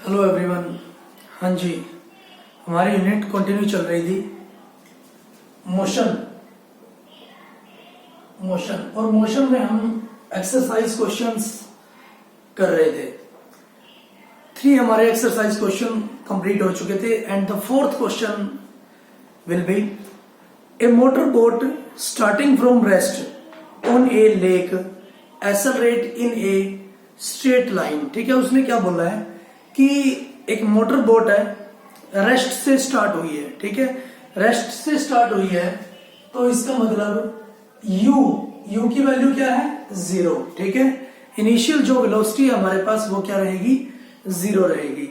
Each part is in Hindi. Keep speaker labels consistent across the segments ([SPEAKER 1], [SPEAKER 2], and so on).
[SPEAKER 1] Hello everyone. हाँ जी, हमारी यूनिट कंटिन्यू चल रही थी मोशन और मोशन में हम एक्सरसाइज क्वेश्चंस कर रहे थे। 3 हमारे एक्सरसाइज क्वेश्चन कंप्लीट हो चुके थे and the 4th question will be A motor boat starting from rest on A lake accelerate in a straight line. ठीक है, उसने क्या बोला है कि एक मोटर बोट है, रेस्ट से स्टार्ट हुई है। ठीक है, रेस्ट से स्टार्ट हुई है तो इसका मतलब u की वैल्यू क्या है 0। ठीक है, इनिशियल जो वेलोसिटी है हमारे पास वो क्या रहेगी 0 रहेगी।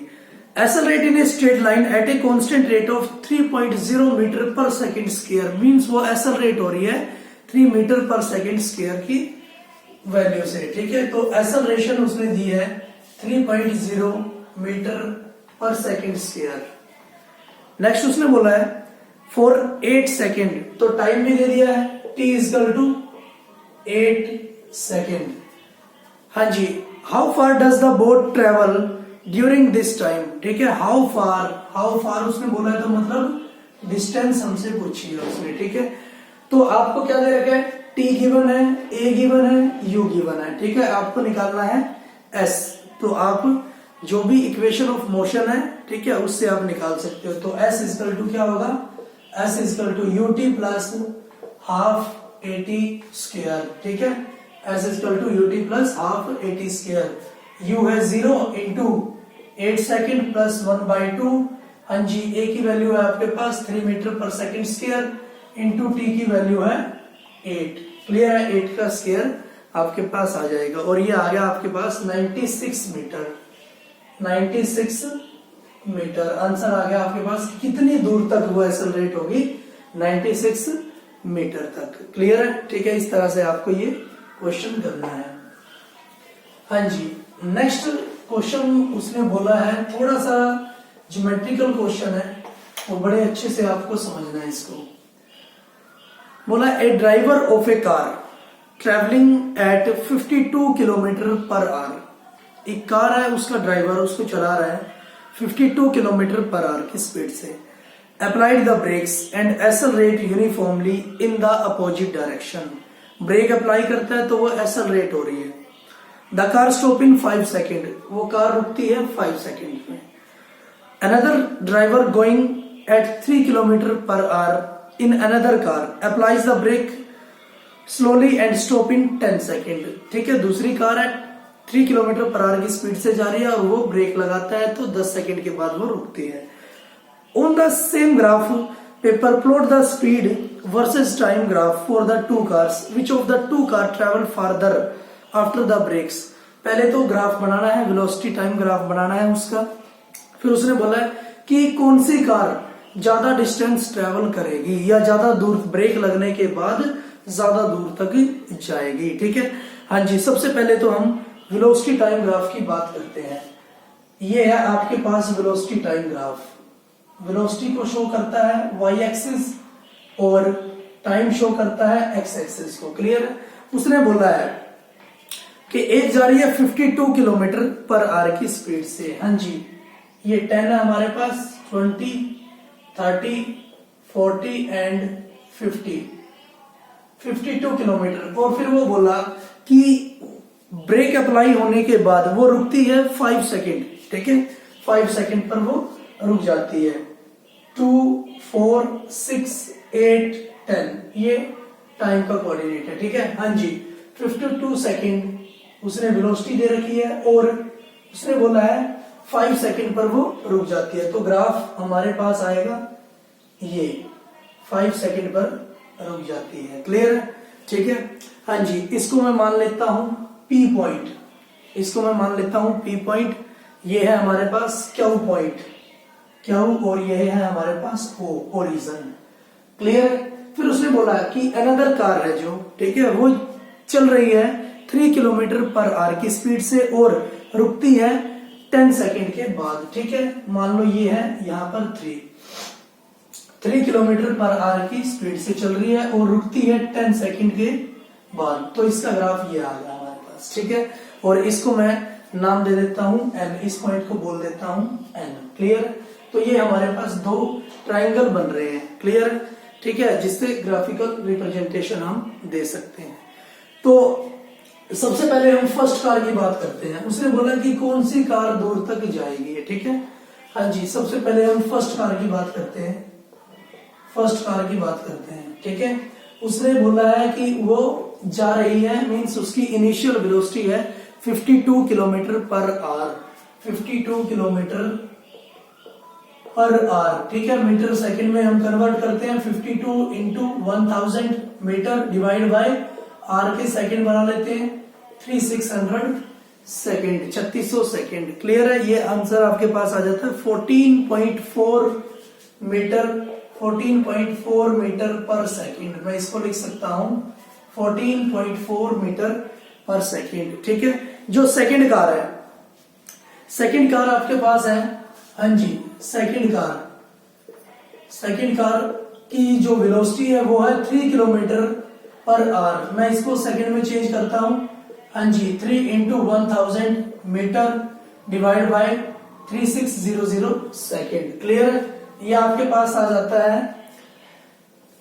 [SPEAKER 1] Accelerate in a straight line at a constant rate of 3.0 metre per second square, means वो एक्सेलरेट हो रही है 3 मीटर पर सेकंड स्क्वायर की वैल्यू से। ठीक है, तो एक्सेलरेशन उसने दी है 3.0 metre per second square. Next उसने बोला है फॉर 8 सेकेंड, तो टाइम भी दे दिया है t इक्वल टू 8 सेकेंड। हाँ जी, how far does the boat travel during this time. ठीक है, हाउ फार उसने बोला है तो मतलब डिस्टेंस हमसे पूछी है उसने। ठीक है, तो आपको क्या दे रखा है t गिवन है, a गिवन है, u गिवन है। ठीक है, आपको निकालना है s, तो आप जो भी इक्वेशन ऑफ मोशन है ठीक है उससे आप निकाल सकते हो। तो s इक्वल टू क्या होगा, s equal to ut plus half at square. ठीक है, s equal to ut plus half at square. u है 0 इंटू 8 सेकेंड प्लस 1/2। हाँ जी, a की वैल्यू है आपके पास 3 मीटर पर सेकेंड स्क्वायर इंटू t की वैल्यू है 8। क्लियर है, 8 का स्क्वायर आपके पास आ जाएगा और ये आ गया आपके पास 96 मीटर। 96 मीटर आंसर आ गया आपके पास। कितनी दूर तक वो एक्सेलरेट होगी 96 मीटर तक। क्लियर है, ठीक है, इस तरह से आपको ये क्वेश्चन करना है। हाँ जी, नेक्स्ट क्वेश्चन उसने बोला है थोड़ा सा ज्योमेट्रिकल क्वेश्चन है, वो बड़े अच्छे से आपको समझना है इसको। बोला a driver of a car travelling at 52 kilometre per hour. एक कार है, उसका ड्राइवर उसको चला रहा है 52 किलोमीटर पर आवर की स्पीड से। Applied the brakes and accelerate uniformly in the opposite direction. Brake apply करता है तो वो एक्सेलरेट हो रही है। The car stop in 5 second, वो कार रुकती है 5 सेकेंड में। Another driver going at 3 kilometre per hour in another car applies the brake slowly and stop in 10 second. ठीक है, दूसरी कार है 3 किलोमीटर पर आवर की स्पीड से जा रही है और वो ब्रेक लगाता है तो 10 सेकेंड के बाद वो रुकती है। On the same graph paper plot the speed versus time graph for the 2 cars, which of the 2 car travel farther after the brakes. पहले तो ग्राफ बनाना है, वेलोसिटी टाइम ग्राफ बनाना है उसका। फिर उसने बोला है कि कौन सी कार ज्यादा डिस्टेंस ट्रेवल करेगी या ज्यादा दूर ब्रेक लगने के बाद ज्यादा दूर तक जाएगी। ठीक है, हाँ जी, सबसे पहले तो हम वेलोसिटी टाइम ग्राफ की बात करते हैं। ये है आपके पास वेलोसिटी टाइम ग्राफ। वेलोसिटी को शो करता है y एक्सिस और टाइम शो करता है x एक्सिस को। क्लियर है, उसने बोला है कि एक जा रही है 52 किलोमीटर पर आवर की स्पीड से। हाँ जी, ये 10 है हमारे पास, 20, 30, 40 एंड 50, 52 किलोमीटर। और फिर वो बोला कि ब्रेक अप्लाई होने के बाद वो रुकती है 5 सेकेंड। ठीक है, 5 सेकेंड पर वो रुक जाती है। 2, 4, 6, 8, 10 ये टाइम का कोऑर्डिनेट है। ठीक है, हाँ जी, 52 सेकेंड उसने वेलोसिटी दे रखी है और उसने बोला है 5 सेकेंड पर वो रुक जाती है। तो ग्राफ हमारे पास आएगा ये 5 सेकेंड पर रुक जाती है। क्लियर है, ठीक है, हाँ जी, इसको मैं मान लेता हूं P पॉइंट, इसको मैं मान लेता हूं P पॉइंट। ये है हमारे पास Q पॉइंट, Q, और ये है हमारे पास O, ओरिजिन। क्लियर है, फिर उसने बोला कि अनदर कार है जो, ठीक है, वो चल रही है 3 किलोमीटर पर आवर की स्पीड से और रुकती है 10 सेकेंड के बाद। ठीक है, मान लो ये है यहाँ पर 3 किलोमीटर पर आवर की स्पीड से चल रही है और रुकती है 10 सेकेंड के बाद। तो इसका ग्राफ ये आ गया हमारे पास। ठीक है, और इसको मैं नाम दे देता हूं एन, इस पॉइंट को बोल देता हूं एन। क्लियर? तो ये हमारे पास दो ट्राइंगल बन रहे हैं। क्लियर? ठीक है, जिससे ग्राफिकल रिप्रेजेंटेशन हम दे सकते हैं। तो सबसे पहले हम फर्स्ट कार की बात करते हैं। उसने बोला कि कौन सी कार दूर तक जाएगी, ठीक है। हाँ जी, सबसे पहले हम फर्स्ट कार की बात करते हैं। फर्स्ट कार की बात करते हैं, ठीक है। उसने बोला है कि वो जा रही है, मींस उसकी इनिशियल वेलोसिटी है 52 kilometre per our, 52 kilometre per our, ठीक है। मीटर सेकंड में हम कन्वर्ट करते हैं, 52 into 1000 metre divide by hour के सेकंड बना लेते हैं, 3600 सेकंड, 3600 सेकंड। क्लियर है? ये आंसर आपके पास आ जाता है 14.4 मीटर, 14.4 मीटर पर सेकंड। मैं इसको लिख सकता हूं 14.4 मीटर पर सेकंड, ठीक है। जो सेकंड कार है, सेकंड कार आपके पास है, हाँ जी, सेकंड कार की जो वेलोसिटी है वो है 3 किलोमीटर पर आवर। मैं इसको सेकंड में चेंज करता हूं, हाँ जी, 3 into 1000 metre divide by 3600 second. Clear है? ये आपके पास आ जाता है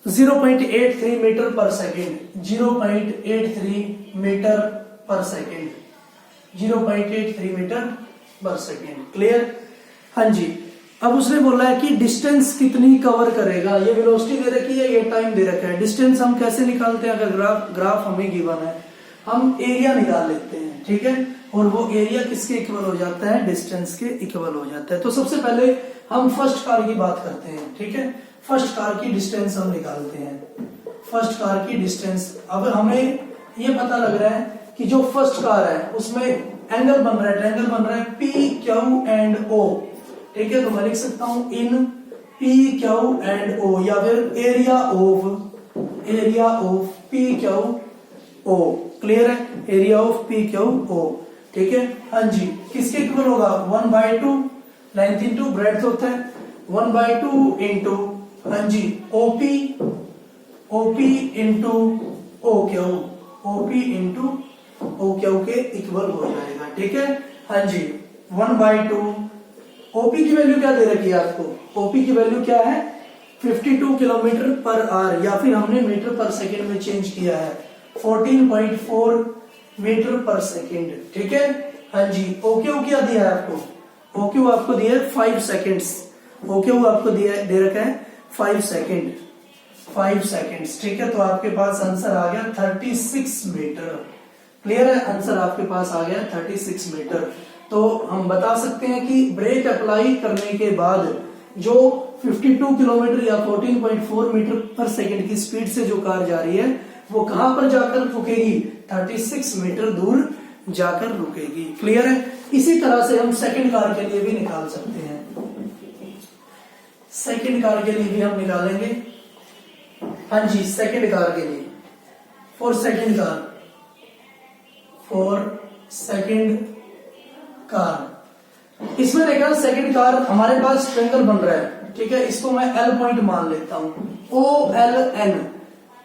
[SPEAKER 1] 0.83 मीटर पर सेकेंड, 0.83 मीटर पर सेकेंड, 0.83 मीटर पर सेकेंड। क्लियर? हाँ जी। अब उसने बोला है कि डिस्टेंस कितनी कवर करेगा। ये वेलोसिटी दे रखी है, ये टाइम दे रखा है। डिस्टेंस हम कैसे निकालते हैं? अगर ग्राफ हमें गिवन है, हम एरिया निकाल लेते हैं, ठीक है। और वो एरिया किसके इक्वल हो जाता है? डिस्टेंस के इक्वल हो जाता है। तो सबसे पहले हम फर्स्ट कार की बात करते हैं, ठीक है। फर्स्ट कार की डिस्टेंस हम निकालते हैं, फर्स्ट कार की डिस्टेंस। अब हमें ये पता लग रहा है कि जो फर्स्ट कार है उसमें एंगल बन रहा है, ट्रायंगल बन रहा है पी क्यू एंड ओ, ठीक है। तो मैं लिख सकता हूं in P Q and O, या फिर area of P Q O. Clear है? Area of P Q O, ठीक है। हाँ जी, किसके इक्वल होगा? 1/2 लेंथ इंटू ब्रेड्थ होता है, 1/2 इंटू, हाँ जी, ओपी इंटू ओ क्यू के इक्वल हो जाएगा, ठीक है। हाँ जी, 1/2। ओपी की वैल्यू क्या दे रखी है आपको? ओपी की वैल्यू क्या है? 52 किलोमीटर पर आवर, या फिर हमने मीटर पर सेकेंड में चेंज किया है, 14.4 मीटर पर सेकेंड, ठीक है। हाँ जी, ओक्यू क्या दिया है आपको? ओक्यू आपको दिया है 5 सेकेंड्स, ओक्यू आपको दे रखा है 5 सेकेंड, 5 सेकेंड्स, ठीक है। तो आपके पास आंसर आ गया 36 मीटर। क्लियर है? आंसर आपके पास आ गया 36 मीटर। तो हम बता सकते हैं कि ब्रेक अप्लाई करने के बाद जो 52 किलोमीटर या 14.4 मीटर पर सेकेंड की स्पीड से जो कार जा रही है वो कहां पर जाकर रुकेगी? 36 मीटर दूर जाकर रुकेगी। क्लियर है? इसी तरह से हम सेकंड कार के लिए भी निकाल सकते हैं, सेकंड कार के लिए भी हम निकालेंगे। हाँ जी, सेकंड कार के लिए, फॉर सेकंड कार, इसमें देखा सेकंड कार हमारे पास ट्रायंगल बन रहा है, ठीक है। इसको मैं एल पॉइंट मान लेता हूं, OLN,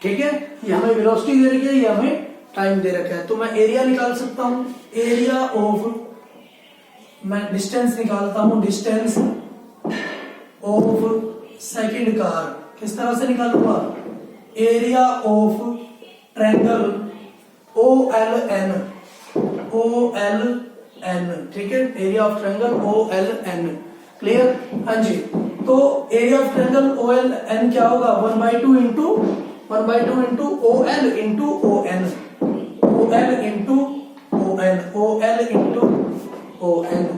[SPEAKER 1] ठीक है। ये हमें वेलोसिटी दे रखी है, ये हमें टाइम दे रखा है। तो मैं एरिया निकाल सकता हूं, एरिया ऑफ, मैं डिस्टेंस निकालता हूं, डिस्टेंस ऑफ सेकंड कार। किस तरह से निकालूंगा? एरिया ऑफ ट्रायंगल OLN, ठीक है। Area of triangle OLN। Clear? हाँ जी। तो एरिया ऑफ ट्रायंगल OLN क्या होगा? 1/2 into OL into ON,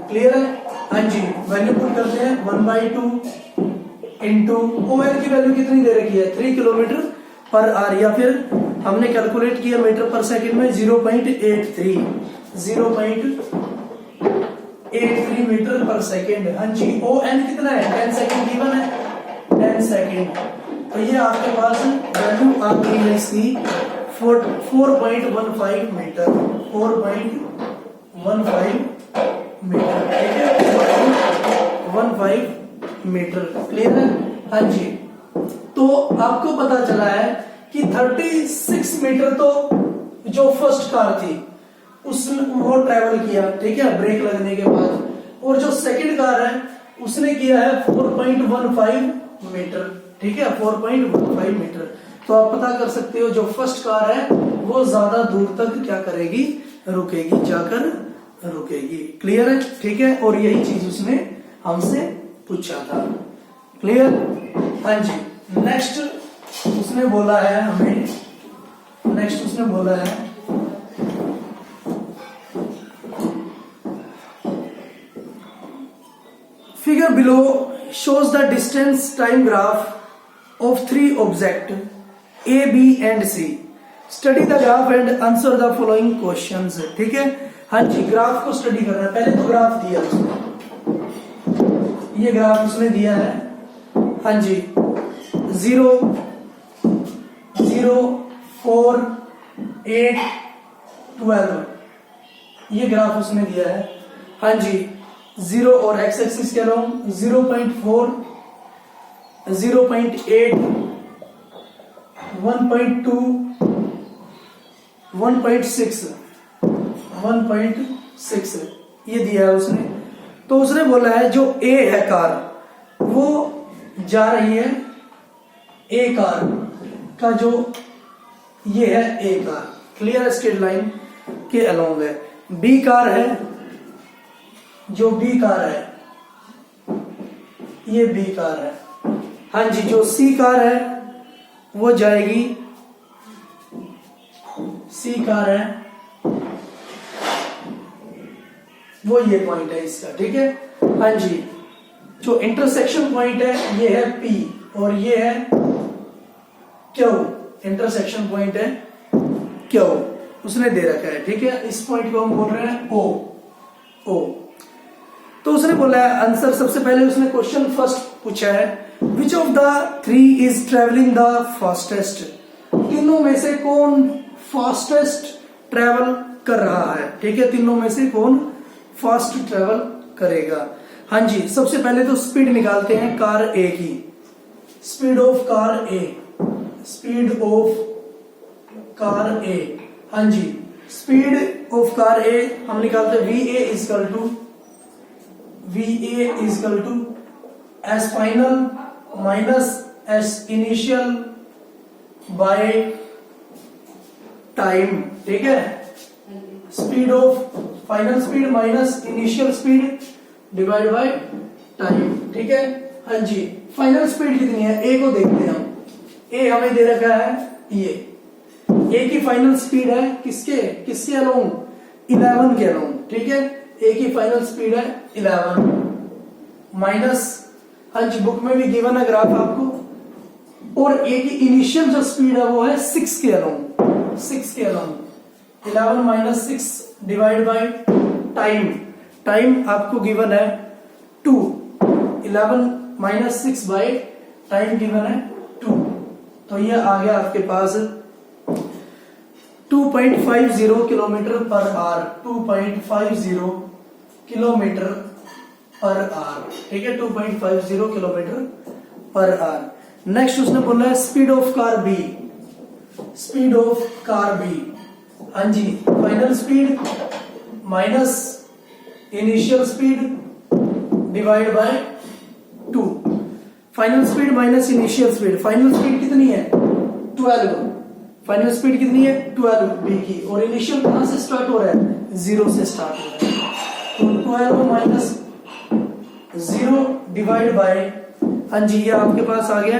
[SPEAKER 1] clear है? हाँ जी, वैल्यू पुट करते हैं 1/2 इंटू OL की वैल्यू कितनी दे रखी है? 3 किलोमीटर पर आवर, या फिर हमने कैलकुलेट किया मीटर पर सेकंड में 0.83 मीटर पर सेकंड। हाँ जी, ON कितना है? 10 सेकंड गिवन है, 10 सेकंड। तो ये आपके पास वैल्यू आ गई है इसकी 4.15 मीटर, 4.15 मीटर, ठीक है, 4.15 मीटर। क्लियर है? हाँ जी। तो आपको पता चला है कि 36 मीटर तो जो फर्स्ट कार थी उसने वो ट्रेवल किया, ठीक है, ब्रेक लगने के बाद। और जो सेकंड कार है उसने किया है 4.15 मीटर, ठीक है, 4.15 मीटर। तो आप पता कर सकते हो जो फर्स्ट कार है वो ज्यादा दूर तक क्या करेगी, रुकेगी, जाकर रुकेगी। क्लियर है, ठीक है। और यही चीज उसने हमसे पूछा था। क्लियर, हाँ जी। नेक्स्ट उसने बोला है हमें, नेक्स्ट उसने बोला है figure below shows the distance time graph of three objects A, B and C. Study the graph and answer the following questions. ठीक है, हाँ जी, ग्राफ को स्टडी करना है। पहले तो ग्राफ दिया उसने, ये ग्राफ उसने दिया है, हाँ जी, 0, 0, 4, 8, 12, ये ग्राफ उसने दिया है, हाँ जी। 0 और एक्स एक्सिस के अलोंग 0.4, 0.8, 1.2, 1.6, 1.6 ये दिया है उसने। तो उसने बोला है जो ए है कार, वो जा रही है, ए कार का जो ये है ए कार, क्लियर स्ट्रेट लाइन के अलोंग है। बी कार है, जो बी कार है, ये बी कार है, हाँ जी। जो सी कार है वो जाएगी, सी कार है, वो ये पॉइंट है इसका, ठीक है, हाँ जी। जो इंटरसेक्शन पॉइंट है ये है पी और ये है क्यू, इंटरसेक्शन पॉइंट है क्यू, उसने दे रखा है, ठीक है। इस पॉइंट को हम बोल रहे हैं ओ, ओ। तो उसने बोला है आंसर, सबसे पहले उसने क्वेश्चन फर्स्ट पूछा है विच of the three is travelling the fastest, तीनों में से कौन फास्टेस्ट ट्रेवल कर रहा है, ठीक है, तीनों में से कौन फास्ट ट्रेवल करेगा, हाँ जी। सबसे पहले तो स्पीड निकालते हैं कार ए की, speed of car A, speed of car A, हाँ जी। स्पीड ऑफ कार ए हम निकालते हैं V A equal to S final minus S initial by time, ठीक है। Speed of final speed minus initial speed divide by time, ठीक है, हाँ जी। फाइनल स्पीड कितनी है ए को देखते हैं हम, ए हमें दे रखा है ये, ए की फाइनल स्पीड है किसके किसके अलोंग, 11 के अलोंग, ठीक है। ए की फाइनल स्पीड है 11 माइनस, हाँ जी, बुक में भी गिवन है ग्राफ आपको। और ए की इनिशियल जो स्पीड है वो है 6 के अलोंग, 6 के along, 11 minus 6 divide by time, time आपको गिवन है 2, 11 माइनस 6 बाय टाइम गिवन है 2। तो ये आ गया आपके पास 2.50 kilometre per our, 2.50 kilometre per our, ठीक है, 2.50 किलोमीटर पर आवर। नेक्स्ट उसने बोला है speed of car B, speed of car B, हाँ जी। Final speed minus initial speed divide by 2, final speed minus initial speed, final speed कितनी है 12, फाइनल स्पीड कितनी है 12 बी की, और इनिशियल कहां से स्टार्ट हो रहा है 0 से स्टार्ट हो रहा है, तो 12 माइनस 0 डिवाइड बाय, हाँ जी, ये आपके पास आ गया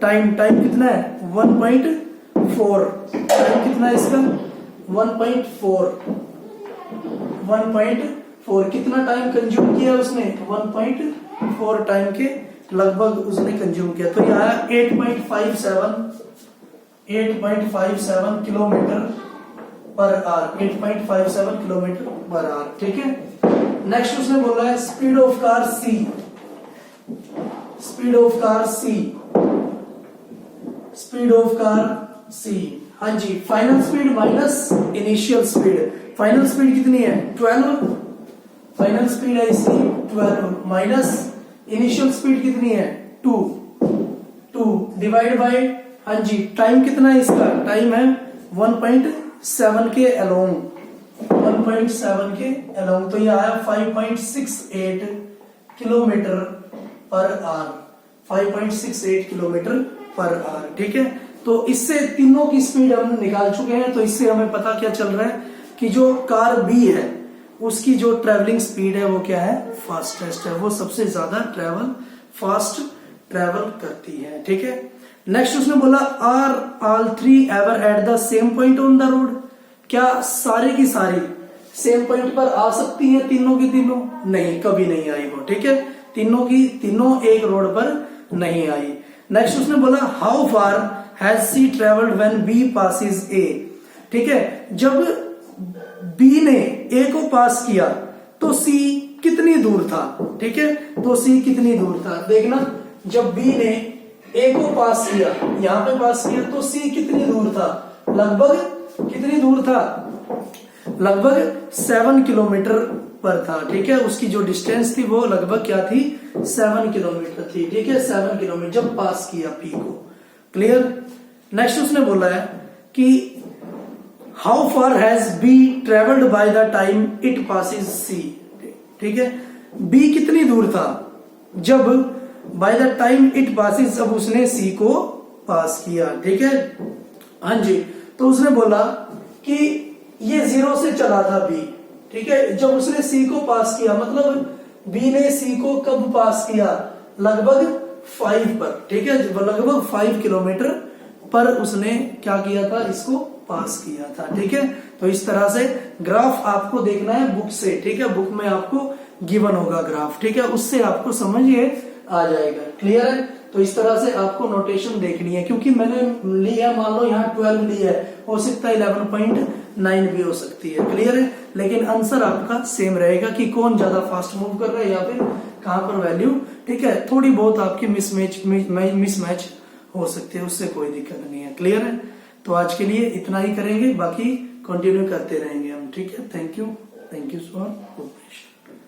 [SPEAKER 1] टाइम, टाइम कितना है 1.4, टाइम कितना है इसका 1.4, 1.4 कितना टाइम कंज्यूम किया उसने 1.4 टाइम के लगभग उसने कंज्यूम किया। तो यह आया 8.57 kilometre per our, 8.57 kilometre per our, ठीक है। नेक्स्ट उसने बोला है speed of car C, speed of car C, speed of car C, हाँ जी। Final speed minus initial speed, final speed कितनी है 12, फाइनल स्पीड है इसकी 12 माइनस इनिशियल स्पीड कितनी है 2 डिवाइड बाय, हाँ जी, टाइम कितना है इसका, टाइम है 1.7 के अलोंग, 1.7 के अलोंग, तो ये आया 5.68 kilometre per our, 5.68 kilometre per our. ठीक है, तो इससे तीनों की स्पीड हम निकाल चुके हैं। तो इससे हमें पता क्या चल रहा है कि जो कार बी है उसकी जो ट्रेवलिंग स्पीड है वो क्या है, फास्टेस्ट है, वो सबसे ज्यादा फास्ट ट्रेवल करती है। ठीक है, नेक्स्ट उसने बोला are all three ever at the same point on the road, क्या सारी की सारी सेम पॉइंट पर आ सकती है तीनों की तीनों? नहीं, कभी नहीं आई वो। ठीक है, तीनों की तीनों एक रोड पर नहीं आई। नेक्स्ट उसने बोला how far has C travelled when B passes A. ठीक है, जब बी ने ए को पास किया तो सी कितनी दूर था? ठीक है, तो सी कितनी दूर था देखना, जब बी ने ए को पास किया, यहां पे पास किया, तो सी कितनी दूर था? लगभग कितनी दूर था? लगभग 7 किलोमीटर पर था। ठीक है, उसकी जो डिस्टेंस थी वो लगभग क्या थी, 7 किलोमीटर थी। ठीक है, 7 किलोमीटर जब पास किया पी को। क्लियर। नेक्स्ट उसने बोला है कि how far has B travelled by the time it passes C. ठीक है, बी कितनी दूर था जब by the time it passes, जब उसने सी को पास किया। ठीक है, हाँ जी, तो उसने बोला कि ये 0 से चला था बी। ठीक है, जब उसने सी को पास किया, मतलब बी ने सी को कब पास किया? लगभग 5 पर। ठीक है, लगभग 5 किलोमीटर पर उसने क्या किया था, इसको पास किया था। ठीक है, तो इस तरह से ग्राफ आपको देखना है बुक से। ठीक है, बुक में आपको गिवन होगा ग्राफ। ठीक है, उससे आपको समझ ये आ जाएगा। क्लियर है, तो इस तरह से आपको नोटेशन देखनी है, क्योंकि मैंने ली है, मान लो यहाँ 12 ली है, हो सकता है 11.9 भी हो सकती है। क्लियर है, लेकिन आंसर आपका सेम रहेगा कि कौन ज्यादा फास्ट मूव कर रहा है या फिर कहां पर वैल्यू। ठीक है, थोड़ी बहुत आपकी मिसमैच हो सकती है, उससे कोई दिक्कत नहीं है। क्लियर है, तो आज के लिए इतना ही करेंगे, बाकी कंटिन्यू करते रहेंगे हम। ठीक है, थैंक यू फॉर कोऑपरेशन।